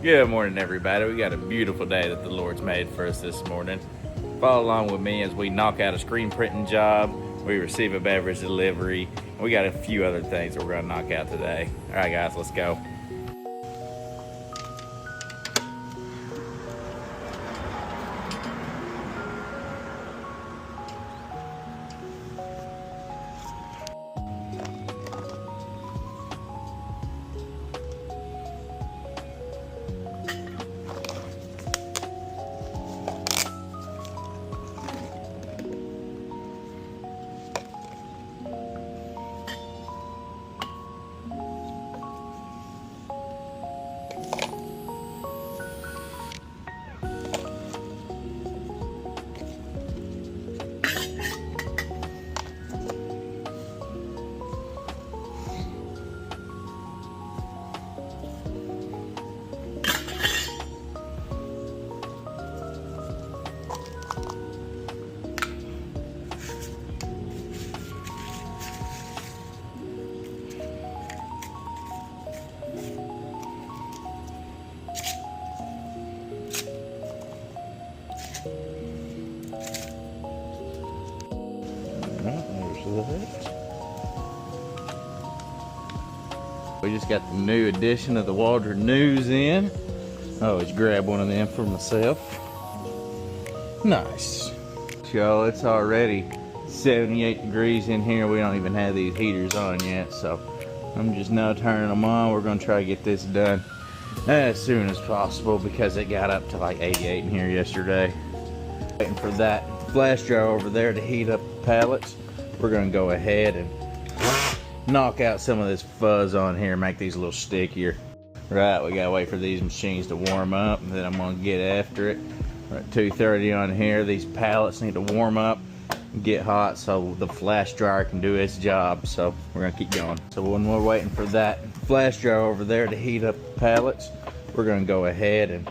Good morning, everybody. We got a beautiful day that the Lord's made for us this morning. Follow along with me as we knock out a screen printing job, we receive a beverage delivery, and we got a few other things that we're going to knock out today. All right, guys, let's go. We just got the new edition of the Waldron News in. I always grab one of them for myself. Nice. Y'all, it's already 78 degrees in here. We don't even have these heaters on yet, so I'm just now turning them on. We're gonna try to get this done as soon as possible because it got up to like 88 in here yesterday. Waiting for that flash dryer over there to heat up the pallets. We're gonna go ahead and knock out some of this fuzz on here, make these a little stickier. Right, we gotta wait for these machines to warm up, and then I'm gonna get after it. We're at 2:30 on here. These pallets need to warm up and get hot so the flash dryer can do its job. So we're gonna keep going. So when we're waiting for that flash dryer over there to heat up the pallets, we're gonna go ahead and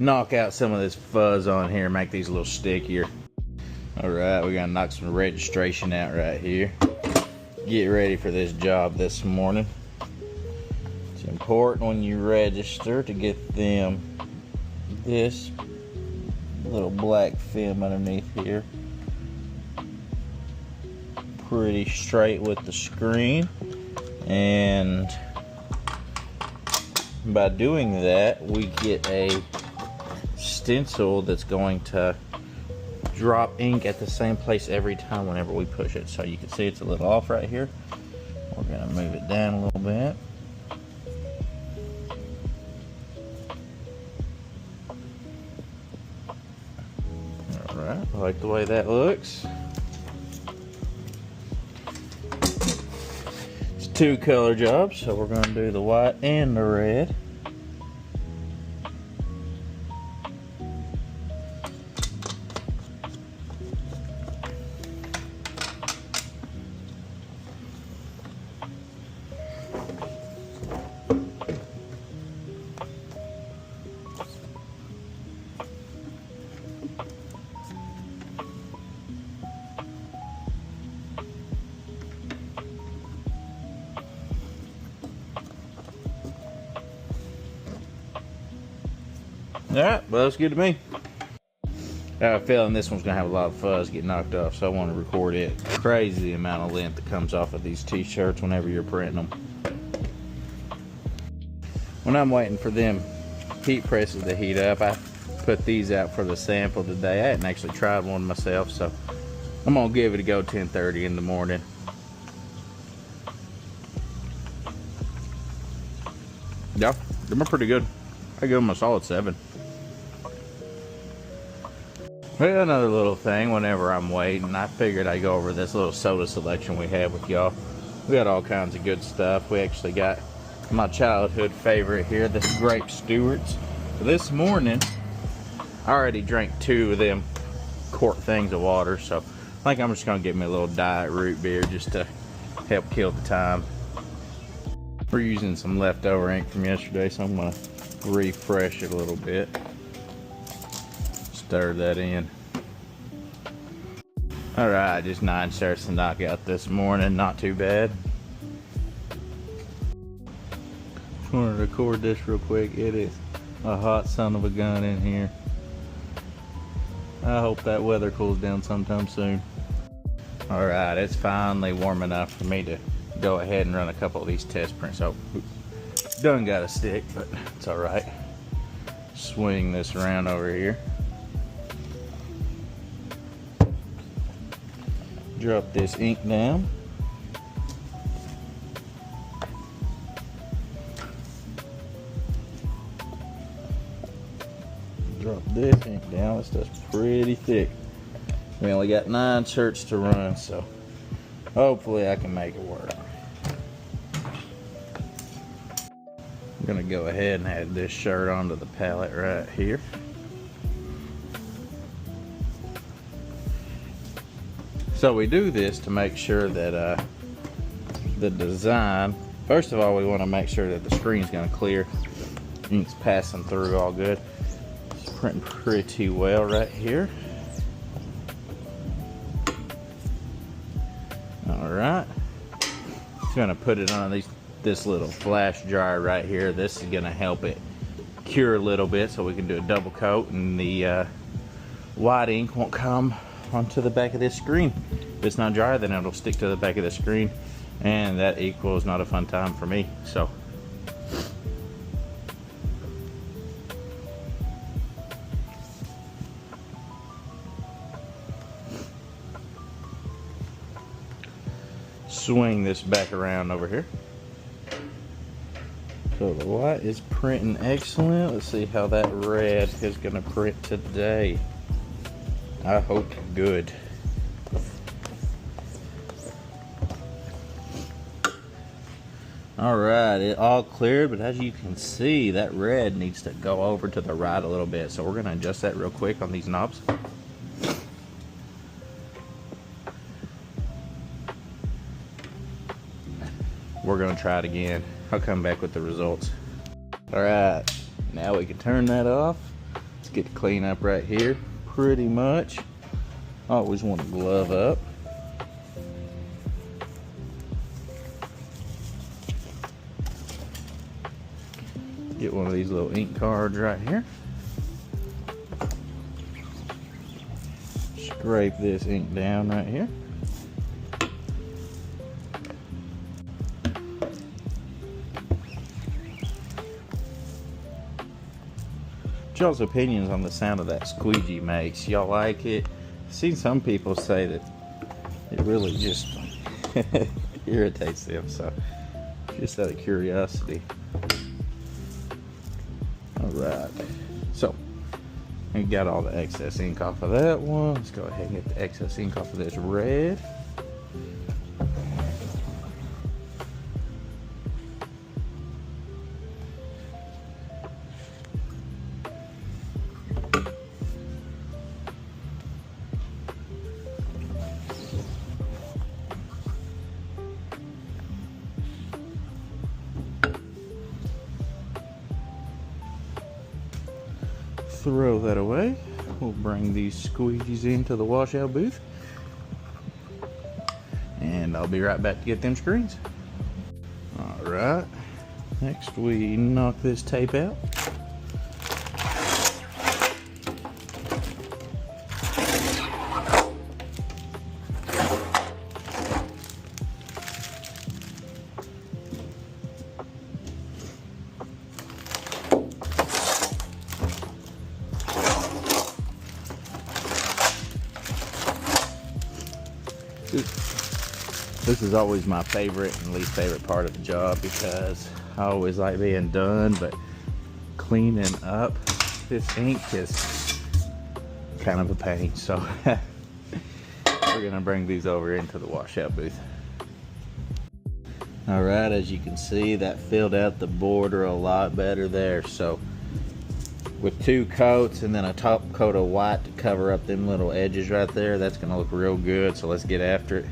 knock out some of this fuzz on here, make these a little stickier. All right, we gotta knock some registration out right here. Get ready for this job this morning. It's important when you register to get them this little black film underneath here pretty straight with the screen, and by doing that we get a stencil that's going to drop ink at the same place every time whenever we push it. So you can see it's a little off right here. We're going to move it down a little bit. Alright, I like the way that looks. It's a two color job, so we're going to do the white and the red. Alright, well, that's good to me. I have a feeling this one's going to have a lot of fuzz get knocked off, so I want to record it. Crazy the amount of lint that comes off of these t-shirts whenever you're printing them. When I'm waiting for them heat presses to heat up, I put these out for the sample today. I hadn't actually tried one myself, so I'm going to give it a go 10:30 in the morning. Yeah, them are pretty good. I give them a solid 7. Well, another little thing, whenever I'm waiting, I figured I'd go over this little soda selection we have with y'all. We got all kinds of good stuff. We actually got my childhood favorite here, this Grape Stewart's. So this morning, I already drank 2 of them quart things of water, so I think I'm just gonna get me a little diet root beer just to help kill the time. We're using some leftover ink from yesterday, so I'm gonna refresh it a little bit. Stir that in. Alright, just 9 starts to knock out this morning, not too bad. Just wanted to record this real quick. It is a hot son of a gun in here. I hope that weather cools down sometime soon. Alright, it's finally warm enough for me to go ahead and run a couple of these test prints. Oh, done got a stick, but it's alright. Swing this around over here. Drop this ink down. Drop this ink down. This stuff's pretty thick. We only got 9 shirts to run, so hopefully I can make it work. I'm gonna go ahead and add this shirt onto the pallet right here. So we do this to make sure that the design, first of all, we want to make sure that the screen's going to clear. Ink's passing through all good. It's printing pretty well right here. Alright. Just going to put it on this little flash dryer right here. This is going to help it cure a little bit so we can do a double coat and the white ink won't come onto the back of this screen. If it's not dry, then it'll stick to the back of the screen, and that equals not a fun time for me. So swing this back around over here. So the white is printing excellent. Let's see how that red is going to print today. I hope good. Alright, it all cleared, but as you can see, that red needs to go over to the right a little bit. So we're going to adjust that real quick on these knobs. We're going to try it again. I'll come back with the results. Alright, now we can turn that off. Let's get the clean up right here. Pretty much. I always want to glove up. Get one of these little ink cards right here. Scrape this ink down right here. Y'all's opinions on the sound of that squeegee makes. Y'all like it? I've seen some people say that it really just irritates them, so just out of curiosity. Alright, so we got all the excess ink off of that one. Let's go ahead and get the excess ink off of this red. Throw that away. We'll bring these squeegees into the washout booth, and I'll be right back to get them screens. Alright, next we knock this tape out. This is always my favorite and least favorite part of the job because I always like being done, but cleaning up this ink is kind of a pain. So we're gonna bring these over into the washout booth. Alright, as you can see, that filled out the border a lot better there. So with 2 coats and then a top coat of white to cover up them little edges right there, that's gonna look real good. So let's get after it.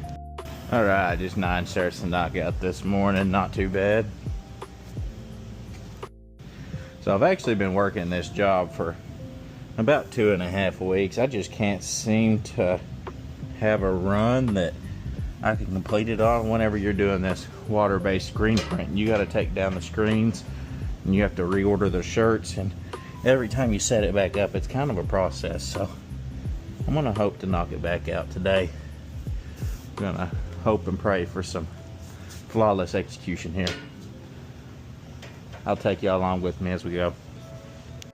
Alright, just 9 shirts to knock out this morning, not too bad. So I've actually been working this job for about 2.5 weeks. I just can't seem to have a run that I can complete it on. Whenever you're doing this water-based screen print, you got to take down the screens and you have to reorder the shirts, and every time you set it back up, it's kind of a process. So I'm gonna hope to knock it back out today. I'm gonna hope and pray for some flawless execution here. I'll take y'all along with me as we go.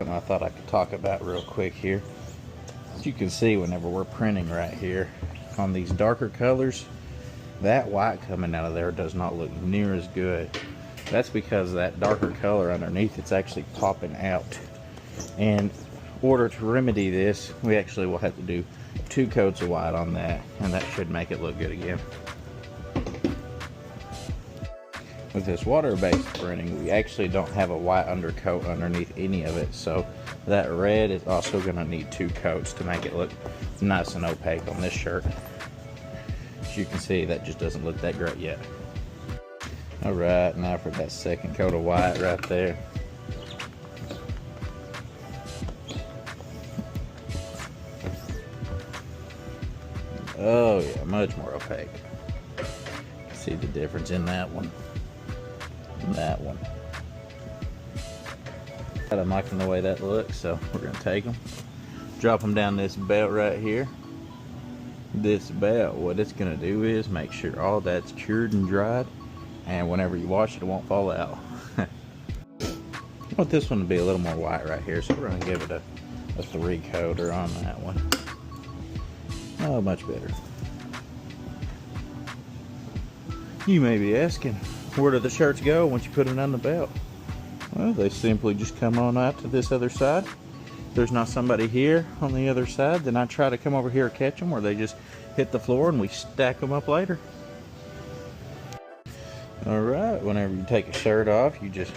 And I thought I could talk about real quick here. As you can see, whenever we're printing right here on these darker colors, that white coming out of there does not look near as good. That's because that darker color underneath it's actually popping out. And in order to remedy this, we actually will have to do 2 coats of white on that, and that should make it look good again. With this water-based printing, we actually don't have a white undercoat underneath any of it, so that red is also going to need 2 coats to make it look nice and opaque on this shirt. As you can see, that just doesn't look that great yet. Alright, now for that second coat of white right there. Oh yeah, much more opaque. See the difference in that one. That one. I'm liking the way that looks, so we're gonna take them, drop them down this belt right here. This belt, what it's gonna do is make sure all that's cured and dried, and whenever you wash it, it won't fall out. I want this one to be a little more white right here, so we're gonna give it a 3-coater on that one. Oh, much better. You may be asking, where do the shirts go once you put them on the belt? Well, they simply just come on out to this other side. If there's not somebody here on the other side, then I try to come over here and catch them, or they just hit the floor and we stack them up later. Alright, whenever you take a shirt off, you just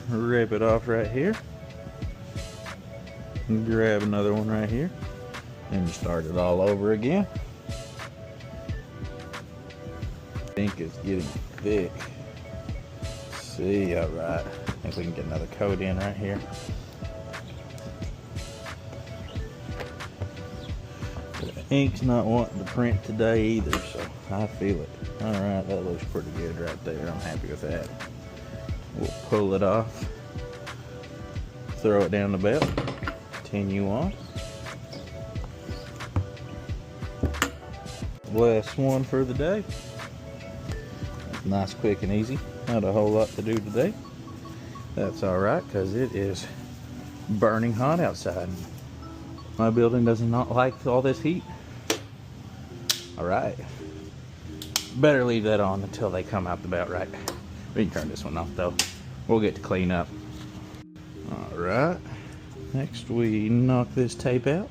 rip it off right here. And grab another one right here. And you start it all over again. Ink is getting thick. See, alright. I think we can get another coat in right here. The ink's not wanting to print today either, so I feel it. Alright, that looks pretty good right there. I'm happy with that. We'll pull it off. Throw it down the belt. Continue on. Last one for the day. Nice, quick, and easy. Not a whole lot to do today. That's alright, because it is burning hot outside. My building does not like all this heat. Alright. Better leave that on until they come out the belt right. We can turn this one off though. We'll get to clean up. Alright. Next we knock this tape out.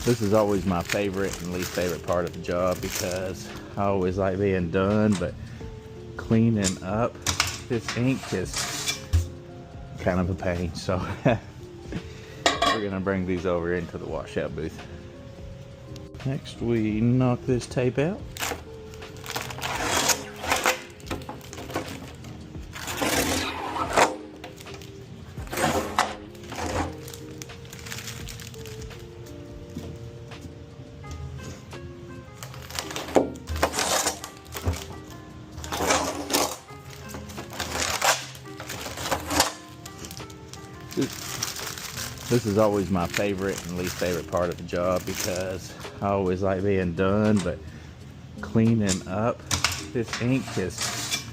This is always my favorite and least favorite part of the job because I always like being done, but cleaning up this ink is kind of a pain. So we're gonna bring these over into the washout booth. Next we knock this tape out. This is always my favorite and least favorite part of the job because I always like being done, but cleaning up this ink is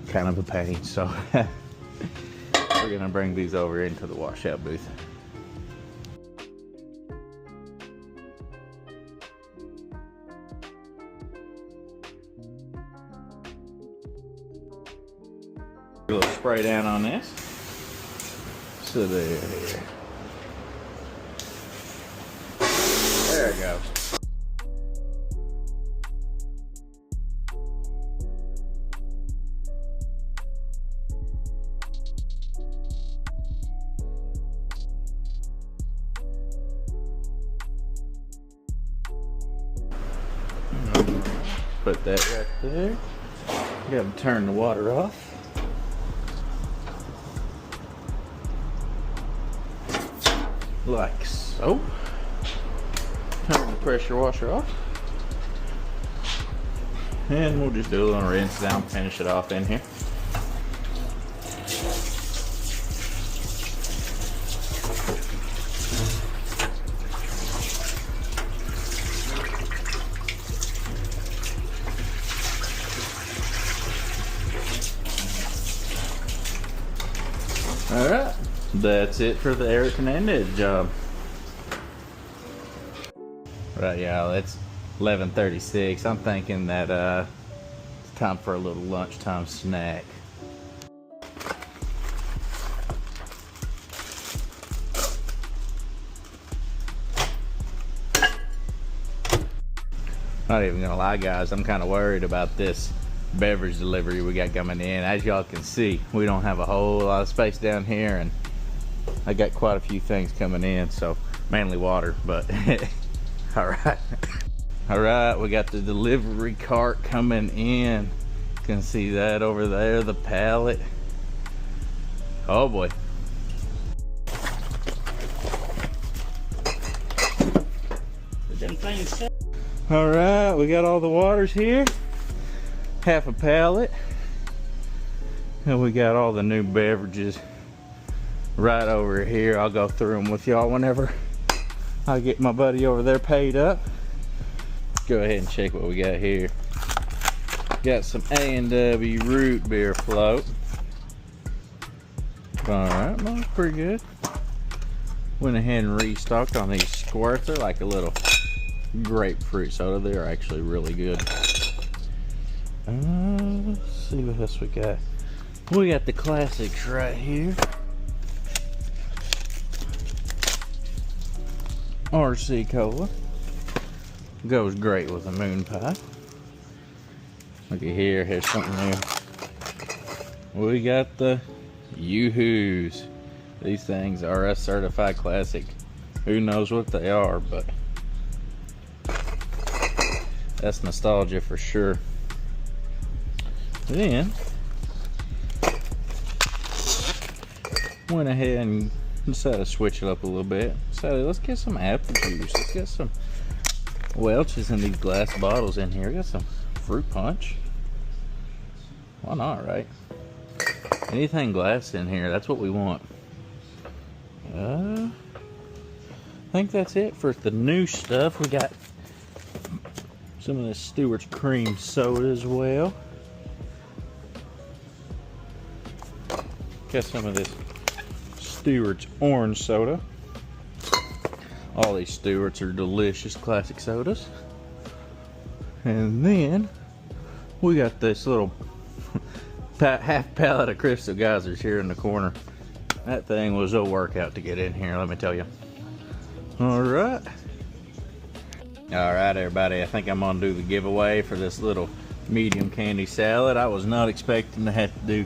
kind of a pain. So we're gonna bring these over into the washout booth. A little spray down on this. So there. There it goes. put that right there. Gotta turn the water off. Like so. Turn the pressure washer off. And we'll just do a little rinse down, finish it off in here. Alright, that's it for the Eric Hernandez job. Right, y'all, it's 11:36. I'm thinking that it's time for a little lunchtime snack. Not even gonna lie, guys, I'm kind of worried about this beverage delivery we got coming in. As y'all can see, we don't have a whole lot of space down here, and I got quite a few things coming in, so mainly water, but all right, we got the delivery cart coming in. You can see that over there, the pallet. Oh boy. All right, we got all the waters here. Half a pallet. And we got all the new beverages right over here. I'll go through them with y'all whenever I get my buddy over there paid up. Go ahead and check what we got here. Got some A&W root beer float. All right, well, that's pretty good. Went ahead and restocked on these squirts. They're like a little grapefruit soda. They're actually really good. Let's see what else we got. We got the classics right here. RC Cola. Goes great with a moon pie. Look at here, here's something new. We got the Yoo-Hoos. These things are a certified classic. Who knows what they are, but that's nostalgia for sure. Then went ahead and decided to switch it up a little bit. So let's get some apple juice. Let's get some Welch's in these glass bottles in here. We got some fruit punch. Why not, right? Anything glass in here, that's what we want. I think that's it for the new stuff. We got some of this Stewart's cream soda as well. Got some of this Stewart's orange soda. All these Stewart's are delicious classic sodas. And then we got this little half pallet of Crystal Geysers here in the corner. That thing was a workout to get in here, let me tell you. Alright. Alright, everybody, I think I'm gonna do the giveaway for this little medium candy salad. I was not expecting to have to do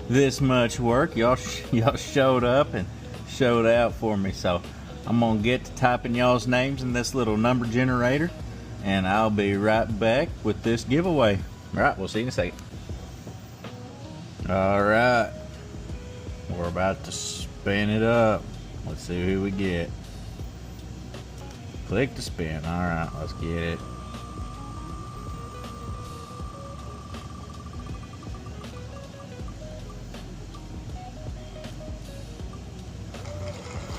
this much work. Y'all showed up and showed out for me, so I'm gonna get to typing y'all's names in this little number generator, and I'll be right back with this giveaway. Alright, we'll see you in a second. Alright, we're about to spin it up. Let's see who we get. Click to spin. Alright, let's get it.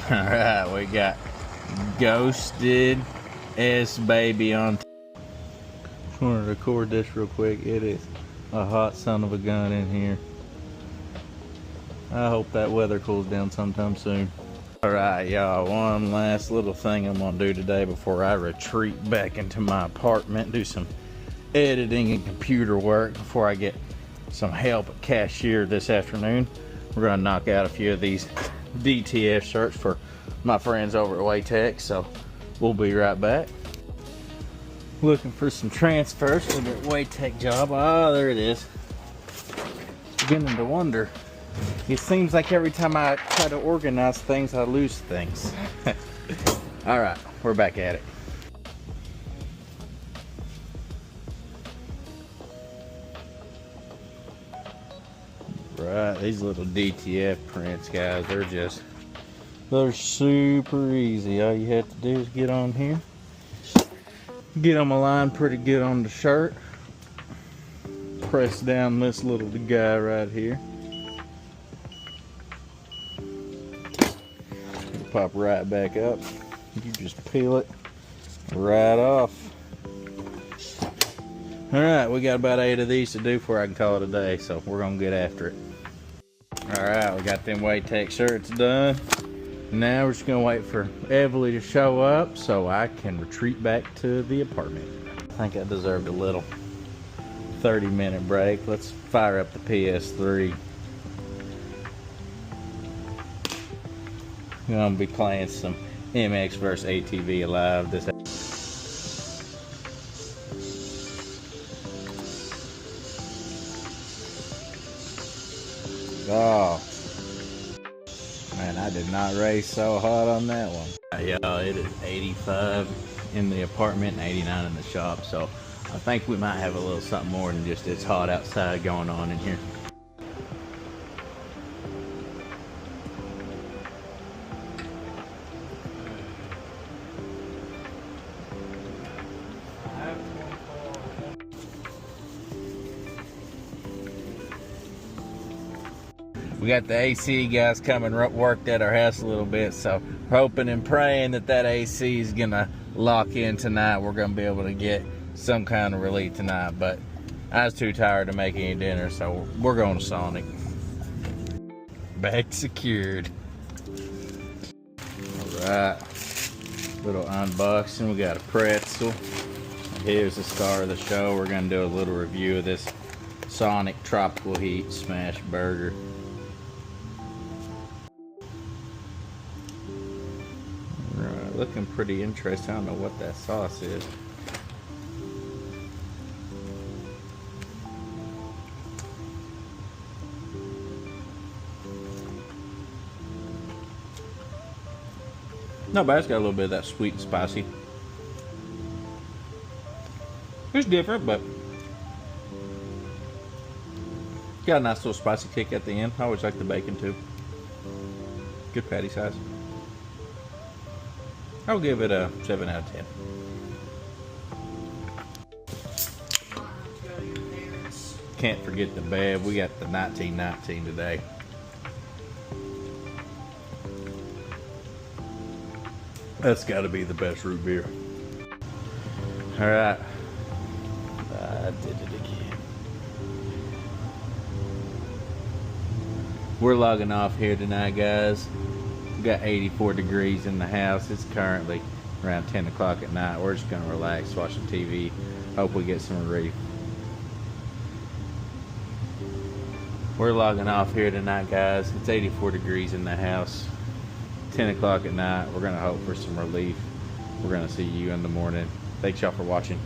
Alright, we got Ghosted S Baby on. Just want to record this real quick. It is a hot son of a gun in here. I hope that weather cools down sometime soon. Alright, y'all, one last little thing I'm gonna do today before I retreat back into my apartment, do some editing and computer work before I get some help at cashier this afternoon. We're gonna knock out a few of these DTF shirts for my friends over at Waytech, so we'll be right back. Looking for some transfers for that Waytech job. Ah, there it is. Beginning to wonder. It seems like every time I try to organize things, I lose things. Alright, we're back at it. Right, these little DTF prints, guys, they're super easy. All you have to do is get on here, get them aligned pretty good on the shirt, press down this little guy right here. It'll pop right back up. You just peel it right off. Alright, we got about 8 of these to do before I can call it a day, so we're gonna get after it. Alright, we got them Waytech shirts done. Now we're just gonna wait for Everly to show up so I can retreat back to the apartment. I think I deserved a little 30-minute break. Let's fire up the PS3. I'm gonna be playing some MX vs ATV Alive this. Oh man, I did not race so hot on that one. Y'all, it is 85 in the apartment and 89 in the shop, so I think we might have a little something more than just it's hot outside going on in here. We got the AC guys coming, worked at our house a little bit, so we're hoping and praying that AC is gonna lock in tonight. We're gonna be able to get some kind of relief tonight, but I was too tired to make any dinner, so we're going to Sonic. Bag secured. Alright, little unboxing. We got a pretzel. Here's the star of the show. We're gonna do a little review of this Sonic Tropical Heat Smash Burger. Looking pretty interesting. I don't know what that sauce is. Not bad. It's got a little bit of that sweet and spicy. It's different, but got a nice little spicy kick at the end. I always like the bacon too. Good patty size. I'll give it a 7 out of 10. Can't forget the Bev. We got the 1919 today. That's got to be the best root beer. All right. I did it again. We're logging off here tonight, guys. We got 84 degrees in the house. It's currently around 10 o'clock at night. We're just going to relax, watch some TV, hope we get some relief. We're logging off here tonight, guys. It's 84 degrees in the house. 10 o'clock at night. We're going to hope for some relief. We're going to see you in the morning. Thanks y'all for watching.